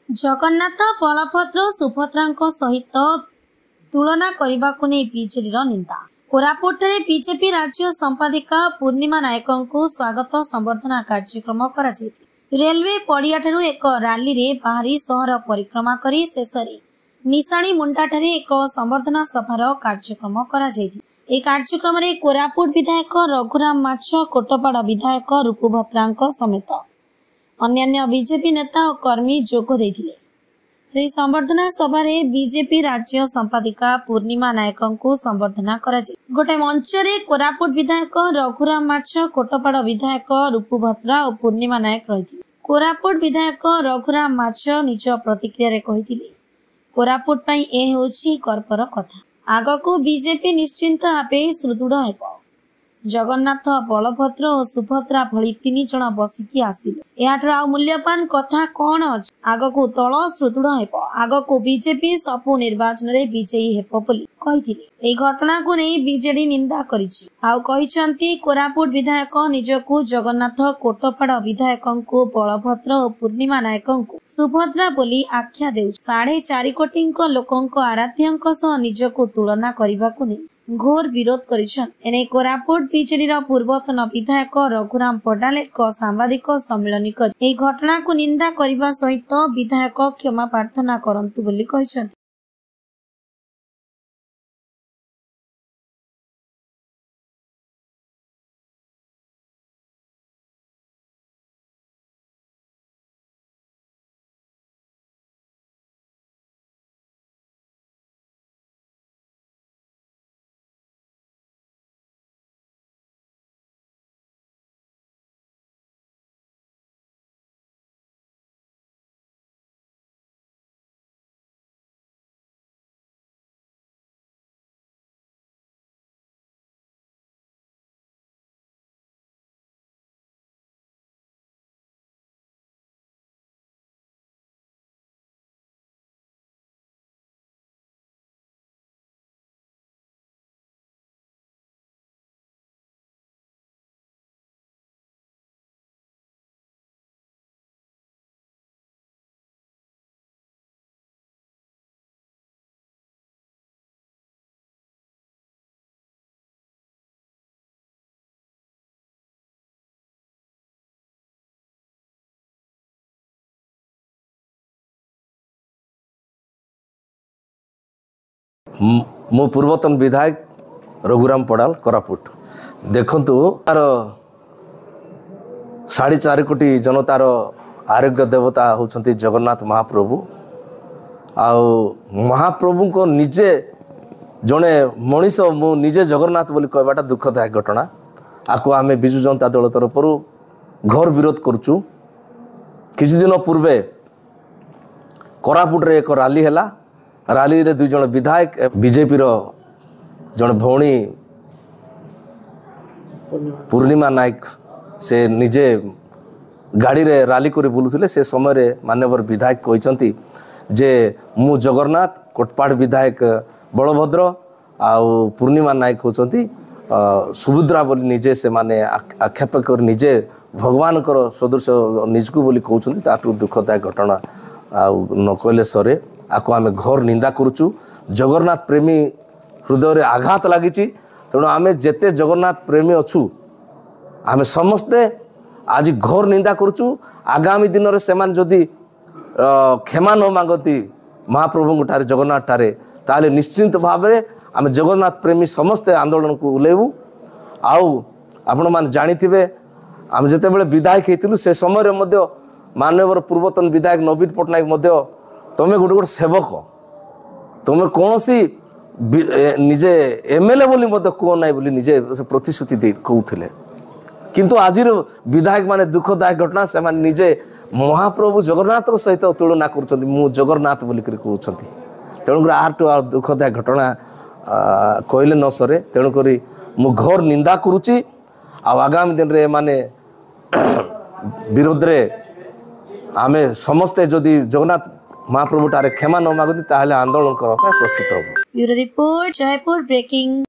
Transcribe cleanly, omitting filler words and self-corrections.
जगन्नाथ बलभद्र सुभद्रा सहित तुलना करने को नहीं बीजेडी निंदा। कोरापुट रे बीजेपी राज्य संपादिका पूर्णिमा नायक को स्वागत संबर्धना कार्यक्रम करा रेलवे पड़िया ठारू एक रैली रे बाहरी सहर परिक्रमा करी शेषरे निशाणी मुंडा ठारे एक संबर्धना सभार कार्यक्रम करा ए कार्यक्रम रे कोरापुट विधायक रघुराम माछ, कोटपाड़ विधायक रूपभद्रा समेत अन्यान्य बीजेपी नेता और कर्मी जोग देथिले। से संबर्धना सभा रे बीजेपी राज्य संपादिका पूर्णिमा नायक को संबर्धना करा गोटे मंच रे कोरापुट विधायक रघुराम माछ, कोटपाड़ विधायक रूपभद्रा और पूर्णिमा नायक रही। कोरापुट विधायक रघुराम माछ निज प्रतिक्रिया रे कहिथिले, कोरापुट पई ए होछि गर्वर कथा। आगको बीजेपी निश्चिंत भावे सुदृढ़ हेबो। जगन्नाथ, बलभद्र और सुभद्रा भली 3 जण बसिकी आसिले। याठर आ मूल्यवान कथा कौन अछि? आगको तळ सुदृढ़ हेबो। आगको बीजेपी सबु निर्वाचन रे विजयी हेबो बोली कहिथिले। एई घटना को नै बीजेडी निंदा करिछि। आउ कहिसंती कोरापुट विधायक निजको जगन्नाथ, कोटपाड़ विधायक को बलभद्र और पूर्णिमा नायक को सुभद्रा बोली आख्या देउ। 4.5 कोटी लोकंक आराध्यंक सह निजको तुलना करिबाकु नै घोर विरोध करिछन। एने कोरापुट बीजेडी पूर्वतन विधायक रघुराम पडाल एक सांबादिक सम्मेलन कर एई घटना को निंदा करिबा सहित विधायक क्षमा प्रार्थना करंतु बोली कहिसंती। मो पूर्वतन विधायक रघुराम पडाल कोरापुट देखंतु तार 4.5 कोटी जनतार आरोग्य देवता होचंती जगन्नाथ महाप्रभु। आउ महाप्रभु को निजे जड़े मनीष मु निजे जगन्नाथ बोली कहबाटा दुखदायक घटना। आको आमे बिजु जनता दल तरफ घोर विरोध करुचु। किछि दिन पूर्वे कोरापुट रे एक रैली हैला। रैली रे 2 जण विधायक बीजेपी रो जण भौणी पूर्णिमा नायक से निजे गाड़ी रे रैली करी बुलुथिले। से समय रे माननीय विधायक कहिसंती जे मु जगन्नाथ, कोटपाड़ विधायक बलभद्र आउ पूर्णिमा नायक होचंती सुभद्रा बोली निजे से माने आक्षेप कर निजे भगवान कर सदृश निजकु बोली कहउछंती। ताटू दुखदायक घटना आउ न कहले सरे। आको आमे घोर निंदा करुचु। जगन्नाथ प्रेमी हृदय रे आघात लागिची। तेणु आमे जेते जगन्नाथ प्रेमी अछु आमे समस्ते आज घोर निंदा करुचु। आगामी दिन रे सेमान जदि क्षमा न मागती महाप्रभु ठारे जगन्नाथ ठारे ताले निश्चिंत भाव में आमे जगन्नाथ प्रेमी समस्ते आंदोलन को उलेबू। आउ आपण मान जानिथिबे आमे जेते बेले विधायक हेतिलु से समय रे मध्य माननीय पूर्वतन विधायक नवीन पटनायक मध्य तमें गोटे गोटे सेवक तुम्हें कौन सी निजे एमएलए बोली कह ना बोली निजे प्रतिश्रुति कहते। किंतु आज विधायक माने दुखदायक घटना से माने निजे महाप्रभु जगन्नाथ सहित तुलना कर जगन्नाथ बोली कहते। तेणुक आठ दुखदायक घटना कहले न सरे। तेणुक मु घोर निंदा करुच्ची। आगामी दिन रे माने विरोध रे आमे समस्ते जदि जगन्नाथ महाप्रभु टारे क्षमा न मागती ताहले आंदोलन करबा प्रस्तुत हो। Bureau report, Jaipur breaking.